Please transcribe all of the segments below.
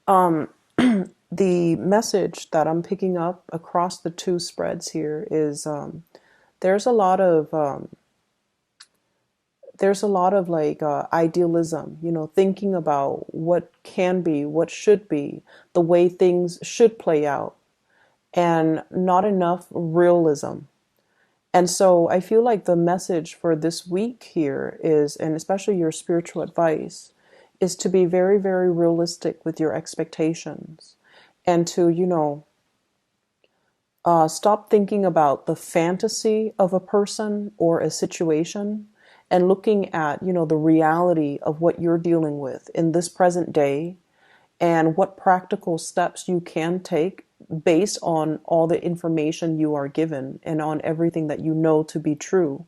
Um, the message that I'm picking up across the two spreads here is there's a lot of like idealism, thinking about what can be, what should be, the way things should play out, and not enough realism. And so I feel like the message for this week here is, and especially your spiritual advice, is to be very, very realistic with your expectations and to, stop thinking about the fantasy of a person or a situation and looking at, the reality of what you're dealing with in this present day and what practical steps you can take based on all the information you are given and on everything that you know to be true.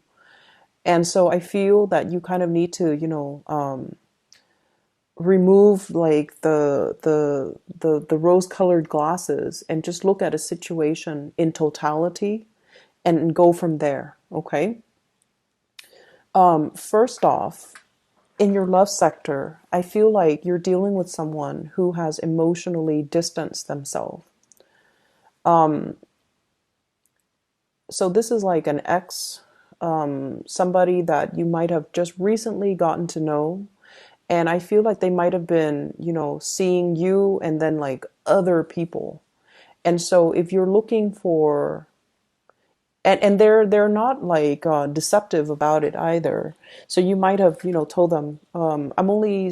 And so I feel that you kind of need to, remove like the rose-colored glasses and just look at a situation in totality and go from there. Okay. First off, in your love sector, I feel like you're dealing with someone who has emotionally distanced themselves. So this is like an ex, somebody that you might have just recently gotten to know. And I feel like they might have been, seeing you and then like other people. And so if you're looking for, and they're not like deceptive about it either. So you might have, told them, I'm only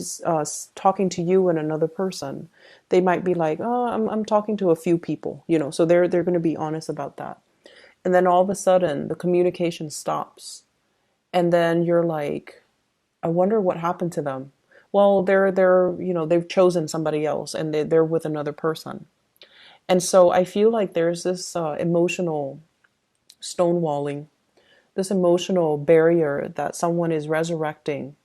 talking to you and another person. They might be like, oh, I'm talking to a few people, so they're going to be honest about that. And then all of a sudden the communication stops. And then you're like, I wonder what happened to them. Well, they've chosen somebody else and they're with another person. And so I feel like there's this emotional stonewalling, this emotional barrier that someone is resurrecting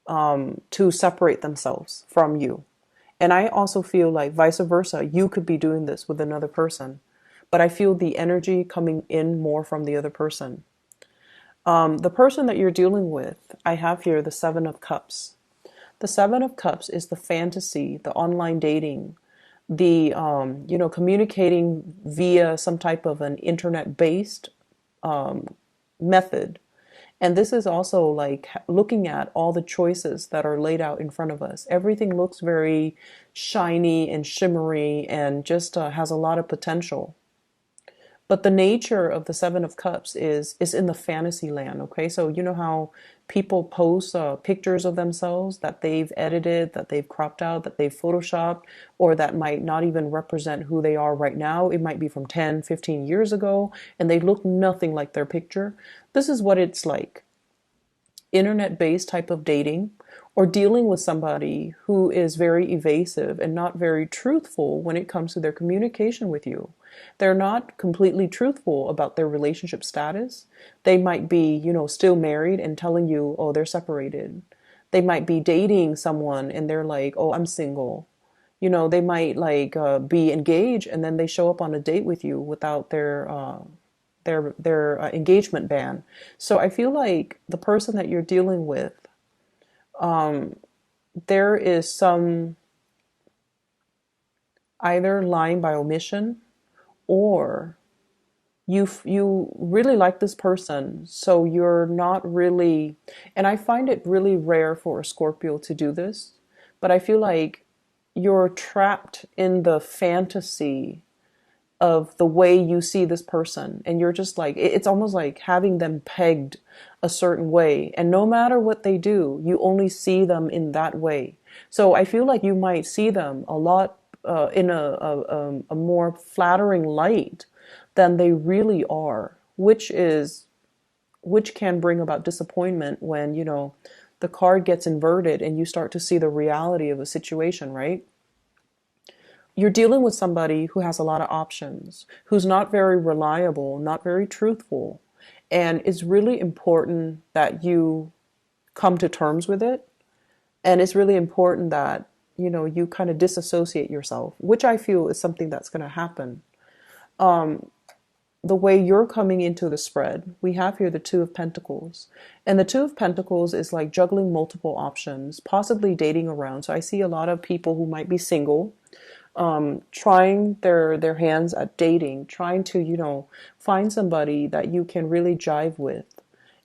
to separate themselves from you. And I also feel like vice versa, you could be doing this with another person. But I feel the energy coming in more from the other person. The person that you're dealing with, I have here the Seven of Cups. The Seven of Cups is the fantasy, the online dating, the communicating via some type of an internet-based method. And this is also like looking at all the choices that are laid out in front of us. Everything looks very shiny and shimmery and just has a lot of potential. But the nature of the Seven of Cups is in the fantasy land. Okay, so you know how people post pictures of themselves that they've edited, that they've cropped out, that they've photoshopped, or that might not even represent who they are right now. It might be from 10, 15 years ago, and they look nothing like their picture. This is what it's like. Internet-based type of dating, or dealing with somebody who is very evasive and not very truthful when it comes to their communication with you. They're not completely truthful about their relationship status. They might be, still married and telling you, oh, they're separated. They might be dating someone and they're like, oh, I'm single. They might like be engaged and then they show up on a date with you without their engagement ban. So I feel like the person that you're dealing with, there is some either lying by omission, or you really like this person, so you're not really, and I find it really rare for a Scorpio to do this, but I feel like you're trapped in the fantasy of the way you see this person, and you're just like, it's almost like having them pegged a certain way, and no matter what they do, you only see them in that way. So I feel like you might see them a lot in a more flattering light than they really are, which can bring about disappointment when the card gets inverted and you start to see the reality of a situation, right? You're dealing with somebody who has a lot of options, who's not very reliable, not very truthful. And it's really important that you come to terms with it. And it's really important that, you kind of disassociate yourself, which I feel is something that's going to happen. the way you're coming into the spread, we have here the Two of Pentacles. And the Two of Pentacles is like juggling multiple options, possibly dating around. So I see a lot of people who might be single, trying their hands at dating, trying to, find somebody that you can really jive with.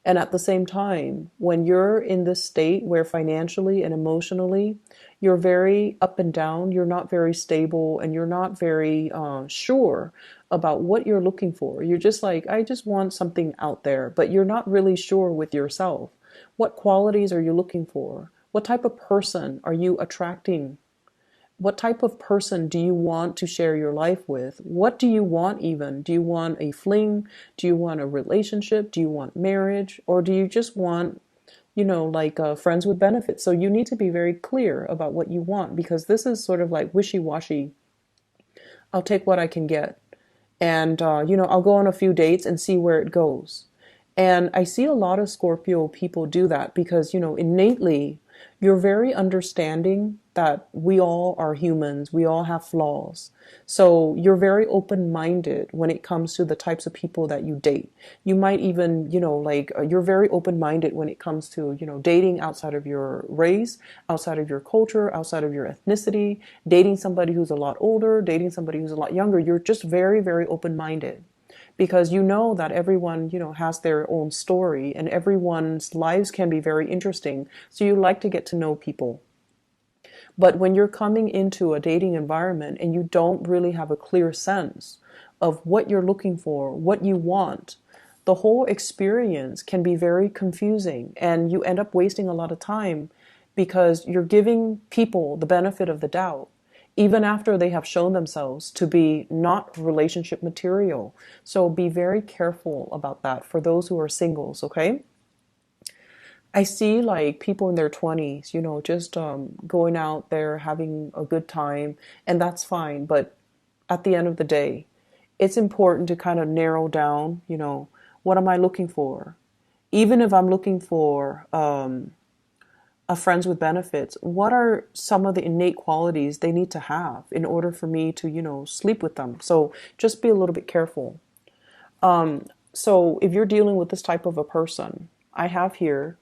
And at the same time, when you're in this state where financially and emotionally you're very up and down, you're not very stable, and you're not very sure about what you're looking for. You're just like, I just want something out there, but you're not really sure with yourself. What qualities are you looking for? What type of person are you attracting? What type of person do you want to share your life with? What do you want even? Do you want a fling? Do you want a relationship? Do you want marriage? Or do you just want, like friends with benefits? So you need to be very clear about what you want, because this is sort of like wishy-washy. I'll take what I can get. And, I'll go on a few dates and see where it goes. And I see a lot of Scorpio people do that because, innately, you're very understanding that we all are humans, we all have flaws. So you're very open-minded when it comes to the types of people that you date. You might even, you're very open-minded when it comes to, dating outside of your race, outside of your culture, outside of your ethnicity, dating somebody who's a lot older, dating somebody who's a lot younger. You're just very, very open-minded, because you know that everyone, has their own story, and everyone's lives can be very interesting. So you like to get to know people. But when you're coming into a dating environment and you don't really have a clear sense of what you're looking for, what you want, the whole experience can be very confusing, and you end up wasting a lot of time because you're giving people the benefit of the doubt even after they have shown themselves to be not relationship material. So be very careful about that for those who are singles, okay? I see like people in their 20s, just going out there having a good time, and that's fine. But at the end of the day, it's important to kind of narrow down, what am I looking for? Even if I'm looking for a friends with benefits, what are some of the innate qualities they need to have in order for me to, sleep with them? So just be a little bit careful. So if you're dealing with this type of a person, I have here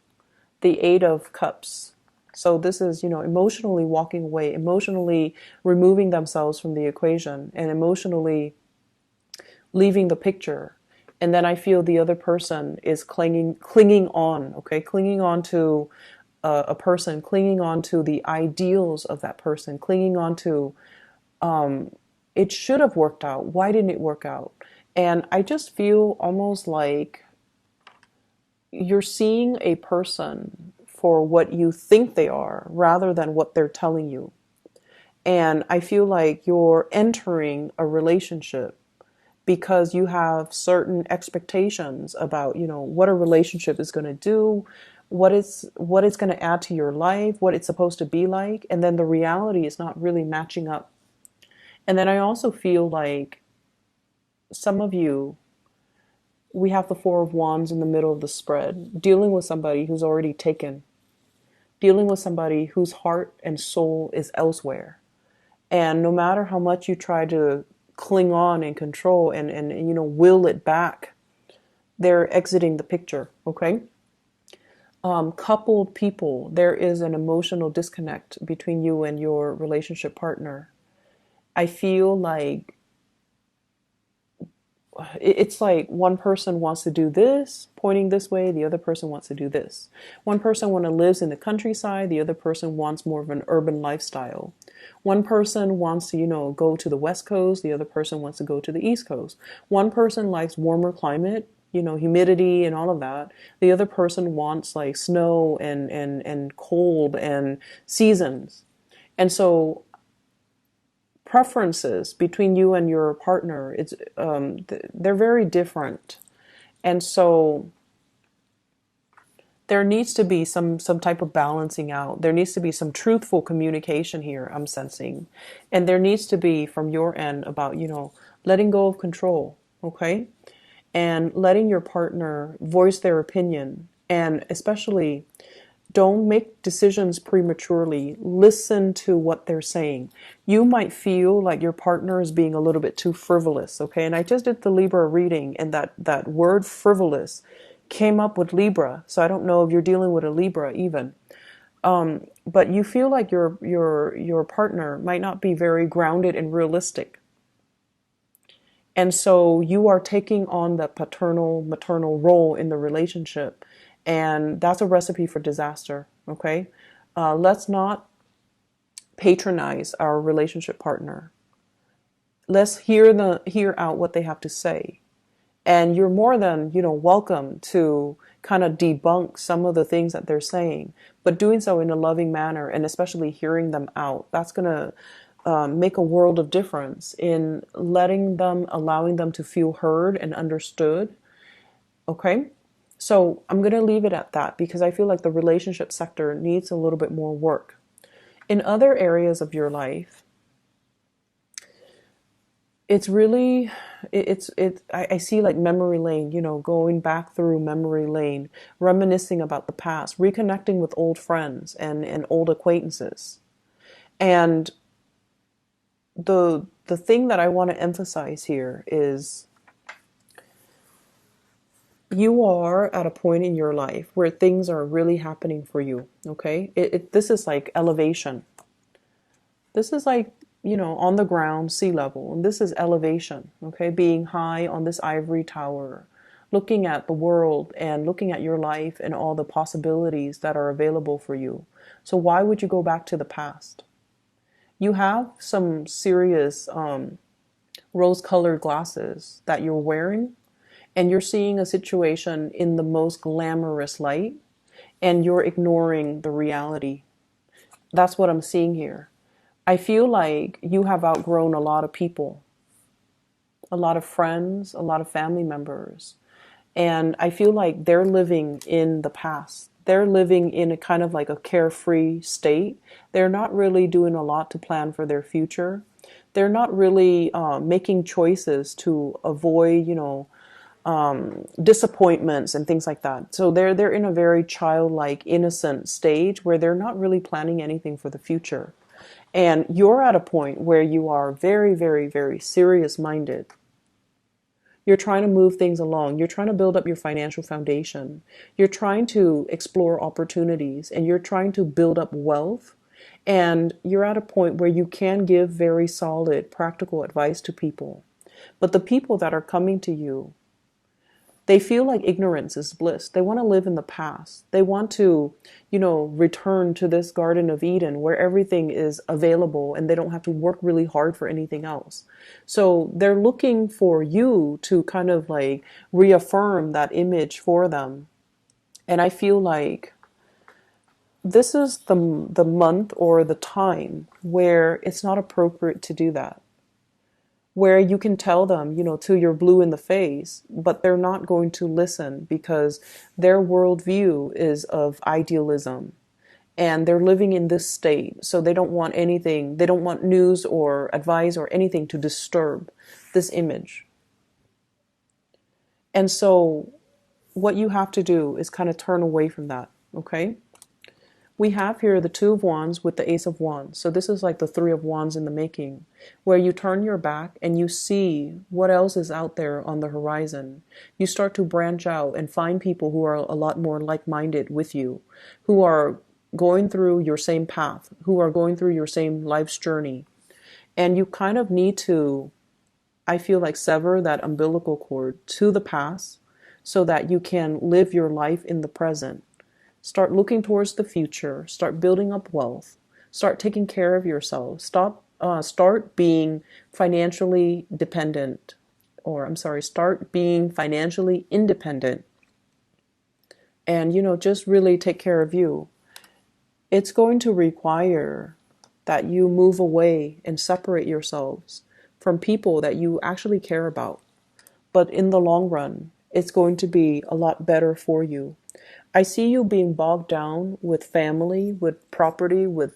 the Eight of Cups. So this is, emotionally walking away, emotionally removing themselves from the equation, and emotionally leaving the picture. And then I feel the other person is clinging on, okay? Clinging on to a person, clinging on to the ideals of that person, clinging on to, it should have worked out. Why didn't it work out? And I just feel almost like you're seeing a person for what you think they are rather than what they're telling you. And I feel like you're entering a relationship because you have certain expectations about, what a relationship is going to do, what it's going to add to your life, what it's supposed to be like, and then the reality is not really matching up. And then I also feel like some of you, we have the Four of Wands in the middle of the spread, dealing with somebody who's already taken, dealing with somebody whose heart and soul is elsewhere. And no matter how much you try to cling on and control and will it back, they're exiting the picture, okay? Coupled people, there is an emotional disconnect between you and your relationship partner. I feel like it's like one person wants to do this, pointing this way, the other person wants to do this. One person lives in the countryside, the other person wants more of an urban lifestyle. One person wants to, go to the West Coast, the other person wants to go to the East Coast. One person likes warmer climate, humidity and all of that. The other person wants like snow and cold and seasons. And so preferences between you and your partner, they're very different. And so there needs to be some type of balancing out. There needs to be some truthful communication here, I'm sensing. And there needs to be from your end about, letting go of control, okay? And letting your partner voice their opinion, and especially Don't make decisions prematurely. Listen to what they're saying. You might feel like your partner is being a little bit too frivolous, okay? And I just did the Libra reading, and that word frivolous came up with Libra. So I don't know if you're dealing with a Libra even. But you feel like your partner might not be very grounded and realistic. And so you are taking on the paternal maternal role in the relationship, and that's a recipe for disaster. Okay, let's not patronize our relationship partner. Let's hear out what they have to say, and you're more than welcome to kind of debunk some of the things that they're saying, but doing so in a loving manner, and especially hearing them out. That's gonna make a world of difference in allowing them to feel heard and understood. Okay, so I'm gonna leave it at that because I feel like the relationship sector needs a little bit more work. In other areas of your life, it's really I see like memory lane, going back through memory lane, reminiscing about the past, reconnecting with old friends and old acquaintances. And the thing that I want to emphasize here is you are at a point in your life where things are really happening for you. Okay, this is like elevation. This is like, on the ground, sea level, and this is elevation. Okay, being high on this ivory tower, looking at the world and looking at your life and all the possibilities that are available for you. So why would you go back to the past? You have some serious rose-colored glasses that you're wearing, and you're seeing a situation in the most glamorous light, and you're ignoring the reality. That's what I'm seeing here. I feel like you have outgrown a lot of people, a lot of friends, a lot of family members. And I feel like they're living in the past. They're living in a kind of like a carefree state. They're not really doing a lot to plan for their future. They're not really making choices to avoid, disappointments and things like that. So they're in a very childlike, innocent stage where they're not really planning anything for the future. And you're at a point where you are very, very, very serious minded. You're trying to move things along. You're trying to build up your financial foundation. You're trying to explore opportunities, and you're trying to build up wealth. And you're at a point where you can give very solid, practical advice to people. But the people that are coming to you, they feel like ignorance is bliss. They want to live in the past. They want to, return to this Garden of Eden where everything is available and they don't have to work really hard for anything else. So they're looking for you to kind of like reaffirm that image for them. And I feel like this is the month or the time where it's not appropriate to do that, where you can tell them, till you're blue in the face, but they're not going to listen because their worldview is of idealism and they're living in this state. So they don't want anything, they don't want news or advice or anything to disturb this image. And so what you have to do is kind of turn away from that, okay? We have here the Two of Wands with the Ace of Wands. So this is like the Three of Wands in the making, where you turn your back and you see what else is out there on the horizon. You start to branch out and find people who are a lot more like-minded with you, who are going through your same path, who are going through your same life's journey. And you kind of need to, I feel like, sever that umbilical cord to the past so that you can live your life in the present. Start looking towards the future. Start building up wealth. Start taking care of yourself. Start being financially dependent, or I'm sorry, start being financially independent. And, just really take care of you. It's going to require that you move away and separate yourselves from people that you actually care about. But in the long run, it's going to be a lot better for you. I see you being bogged down with family, with property, with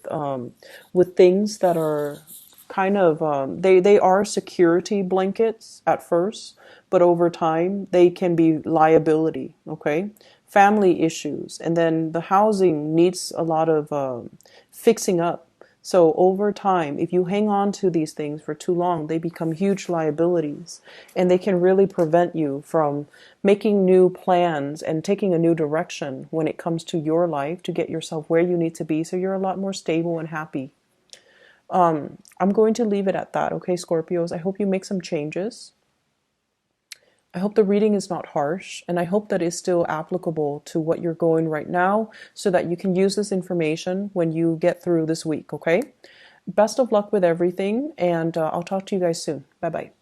things that are kind of they are security blankets at first, but over time they can be liability. Okay, family issues, and then the housing needs a lot of fixing up. So over time, if you hang on to these things for too long, they become huge liabilities, and they can really prevent you from making new plans and taking a new direction when it comes to your life to get yourself where you need to be so you're a lot more stable and happy. I'm going to leave it at that, okay, Scorpios? I hope you make some changes. I hope the reading is not harsh, and I hope that it's still applicable to what you're going right now so that you can use this information when you get through this week, okay? Best of luck with everything, and I'll talk to you guys soon. Bye-bye.